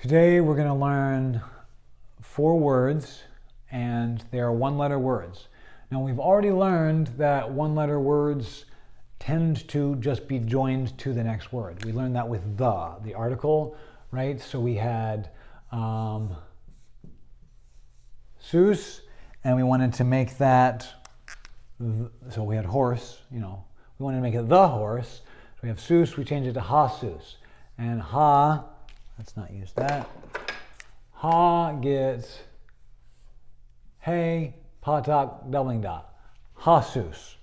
Today we're going to learn 4 words, and they are one-letter words. Now we've already learned that one-letter words tend to just be joined to the next word. We learned that with the article, right? So we had sus, and we wanted to make that, so we had horse, we wanted to make it the horse. So we have sus, we change it to ha sus. And ha, let's not use that. Ha gets hey, patak, doubling dot. Ha sus.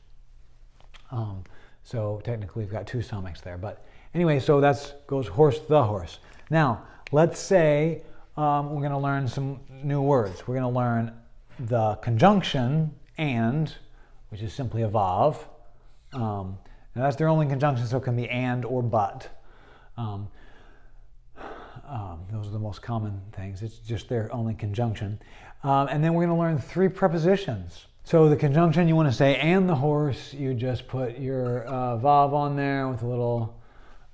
So technically we've got 2 stomachs there. But anyway, so that goes horse, the horse. Now, let's say we're going to learn some new words. We're going to learn the conjunction and, which is simply a vav. Now that's their only conjunction, so it can be and or but. Those are the most common things. It's just their only conjunction. And then we're going to learn 3 prepositions. So the conjunction, you want to say and the horse, you just put your vav on there with a little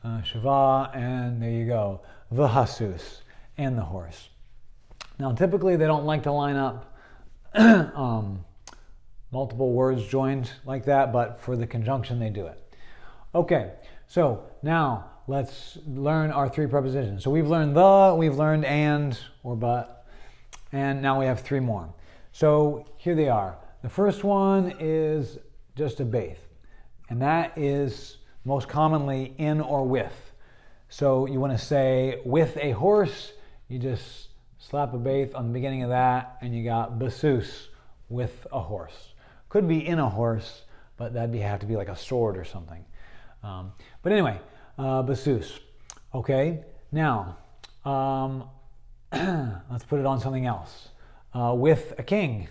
shava, and there you go. The hasus, and the horse. Now typically they don't like to line up multiple words joined like that, but for the conjunction they do it. Okay, so now let's learn our 3 prepositions. So we've learned the, we've learned and or but, and now we have 3 more. So here they are. The first one is just a baith, and that is most commonly in or with. So you want to say with a horse, you just slap a baith on the beginning of that, and you got basus, with a horse. Could be in a horse, but that'd have to be like a sword or something. But anyway, basus. Okay, now let's put it on something else. With a king.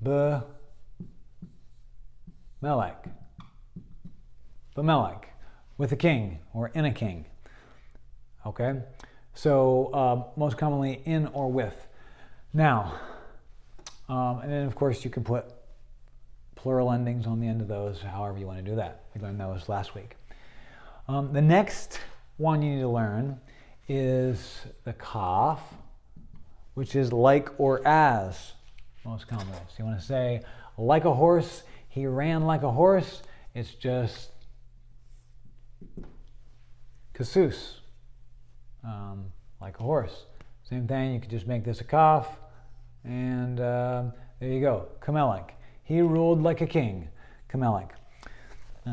B'melek. B'melek. With a king or in a king. Okay, so most commonly in or with. Now, and then of course you can put plural endings on the end of those, however you want to do that. We learned those last week. The next one you need to learn is the kaf, which is like or as, most commonly. So you want to say like a horse, he ran like a horse. It's just kasus, like a horse. Same thing, you could just make this a kaf, and there you go, kamelek. He ruled like a king, kamelek.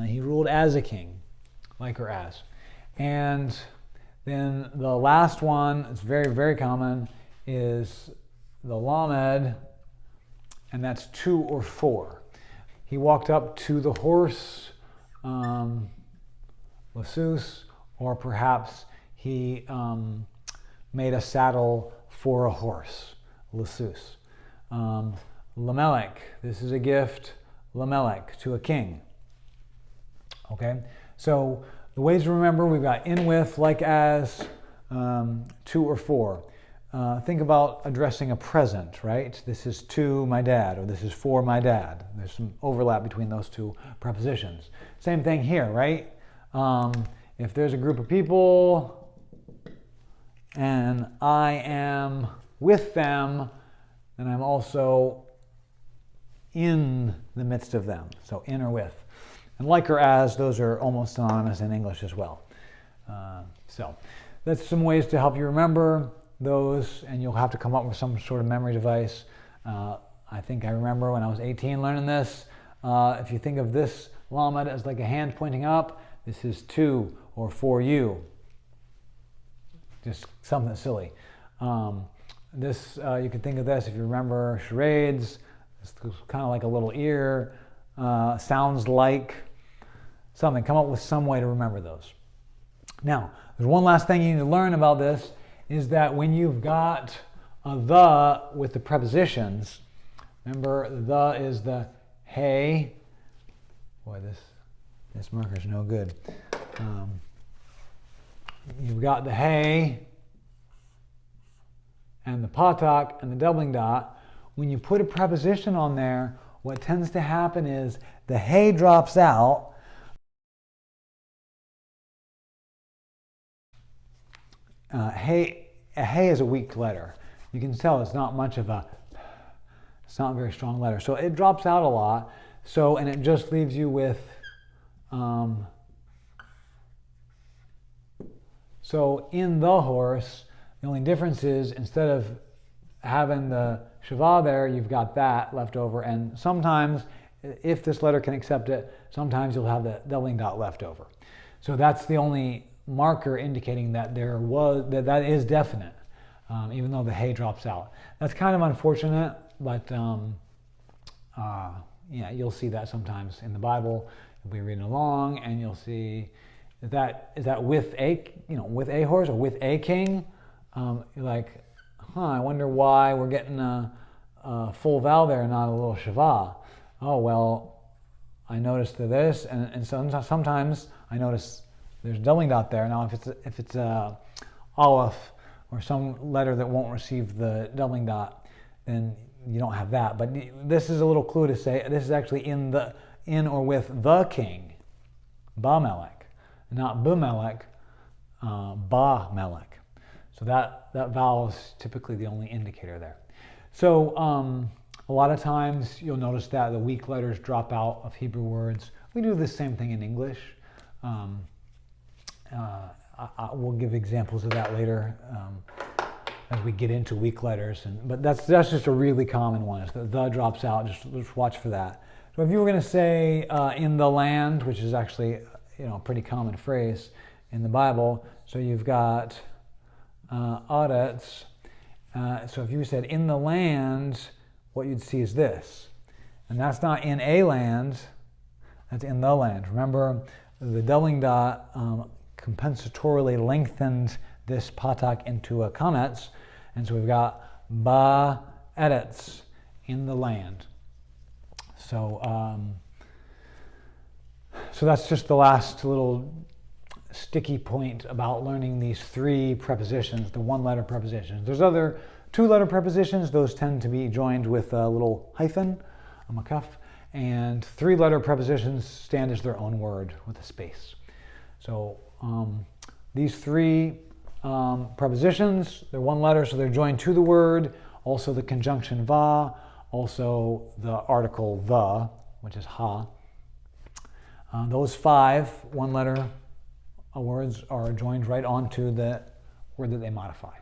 He ruled as a king, like or as. And then the last one, it's very, very common, is the lamed, and that's 2 or 4. He walked up to the horse, lasus, or perhaps he made a saddle for a horse, lasus. Lamelek, this is a gift, lamelek, to a king. Okay, so the ways to remember, we've got in with, like as, 2 or 4. Think about addressing a present, right? This is to my dad, or this is for my dad. There's some overlap between those 2 prepositions. Same thing here, right? If there's a group of people and I am with them, then I'm also in the midst of them. So in or with. And like or as, those are almost synonymous in English as well. So that's some ways to help you remember those, and you'll have to come up with some sort of memory device. I think I remember when I was 18 learning this. If you think of this lamed as like a hand pointing up, this is to or for you. Just something silly. This you can think of this if you remember charades. It's kind of like a little ear. Sounds like something. Come up with some way to remember those. Now, there's one last thing you need to learn about this, is that when you've got a the with the prepositions, remember the is the hey. Boy, this marker's no good. You've got the hey and the patak and the doubling dot. When you put a preposition on there, what tends to happen is the hey drops out hey, a hey is a weak letter. You can tell it's not much of a, it's not a very strong letter. So it drops out a lot. So, and it just leaves you with, so in the horse, the only difference is instead of having the shava there, you've got that left over. And sometimes, if this letter can accept it, sometimes you'll have the doubling dot left over. So that's the only marker indicating that that is definite, even though the hey drops out. That's kind of unfortunate, but yeah, you'll see that sometimes in the Bible. You'll be reading along, and you'll see is that with a horse or with a king. You're like, I wonder why we're getting a full vowel there and not a little shava. Oh well, I noticed this, and sometimes I notice there's a doubling dot there. Now if it's a aleph or some letter that won't receive the doubling dot, then you don't have that. But this is a little clue to say this is actually in or with the king, ba melech, not bu melech, ba melech. So that vowel is typically the only indicator there. So a lot of times you'll notice that the weak letters drop out of Hebrew words. We do the same thing in English. We'll give examples of that later as we get into weak letters. But that's just a really common one. Is the drops out. Just watch for that. So if you were going to say in the land, which is actually a pretty common phrase in the Bible, so you've got aretz. So if you said in the land, what you'd see is this. And that's not in a land, that's in the land. Remember, the doubling dot compensatorily lengthened this patak into a kametz. And so we've got ba eretz, in the land. So, so that's just the last little sticky point about learning these three prepositions, the one-letter prepositions. There's other two-letter prepositions. Those tend to be joined with a little hyphen, a makaf, and three-letter prepositions stand as their own word with a space. So these three prepositions, they're one letter, so they're joined to the word, also the conjunction va, also the article the, which is ha. Those 5 one-letter words are joined right onto the word that they modify.